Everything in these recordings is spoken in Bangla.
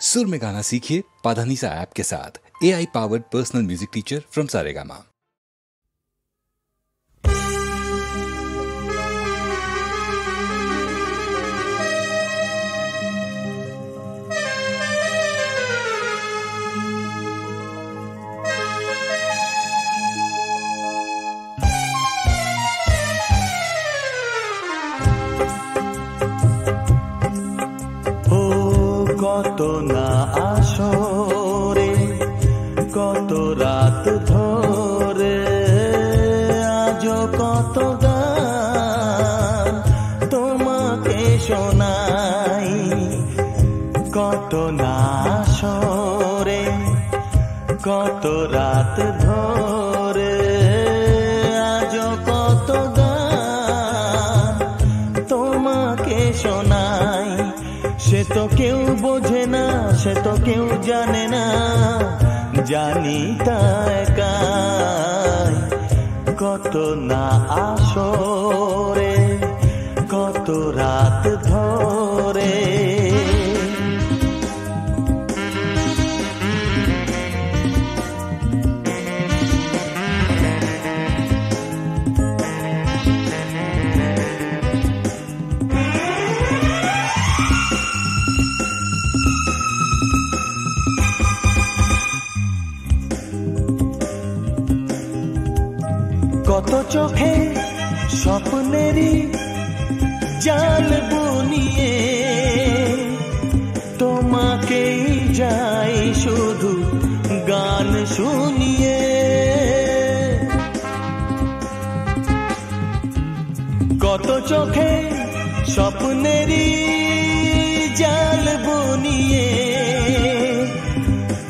सुर में गाना सीखिए पाधानीसा ऐप के साथ। AI powered personal music teacher from Saregama. কত না আসরে কত রাত ধরে আজও কত গান তোমাকে শোনাই। কত না আসরে কত রাত ধরে আজও কত গান তোমাকে শোনাই। সে তো কেউ বোঝে না, সে তো কেউ জানে না, জানি তা একাই। কত না আসরে কত রাত ধরে কত চোখে স্বপ্নেরই জাল বুনিয়ে তোমাকেই যাই শুধু গান শুনিয়ে। কত চোখে স্বপ্নেরই জাল বুনিয়ে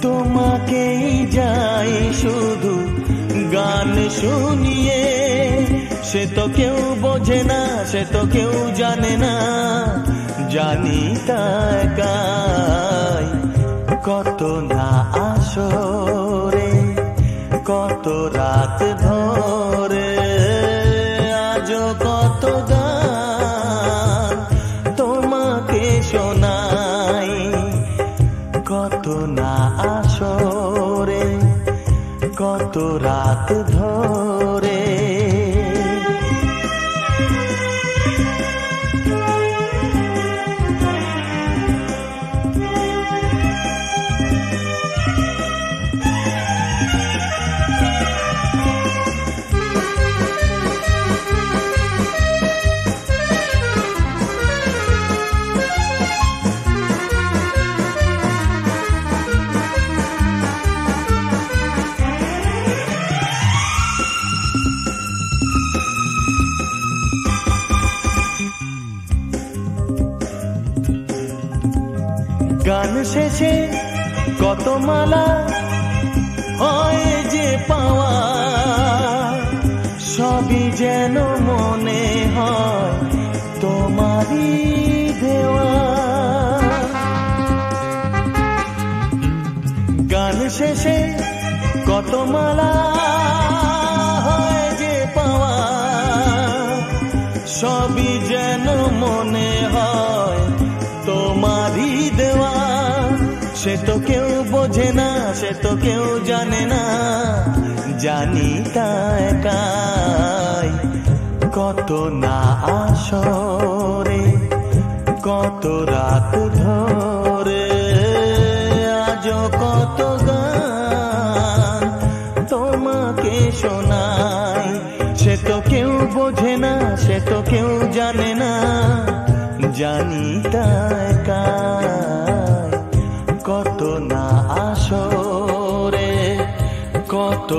তোমাকেই যাই শুধু গান শুনিয়ে। সে তো কেউ বোঝে না, সে তো কেউ জানে না, জানি তা একাই। কত না আসরে কত রাত ধরে আজও কত গান তোমাকে শোনাই। কত না আসরে কত রাত ধরে গান শেষে কত মালা হয় যে পাওয়া, সবই যেন মনে হয় তোমারই দেওয়া। গান শেষে কত মালা হয় যে পাওয়া, সবই যেন মনে হয় তোমারই দেওয়া। সে তো কেউ বোঝে না, সে তো কেউ জানে না, জানি তা একাই। কত না আসরে কত রাত ধরে আজও কত গান তোমাকে শোনাই। সে তো কেউ বোঝে না, সে তো কেউ জানে না, জানি তা একাই। কত না আসরে কত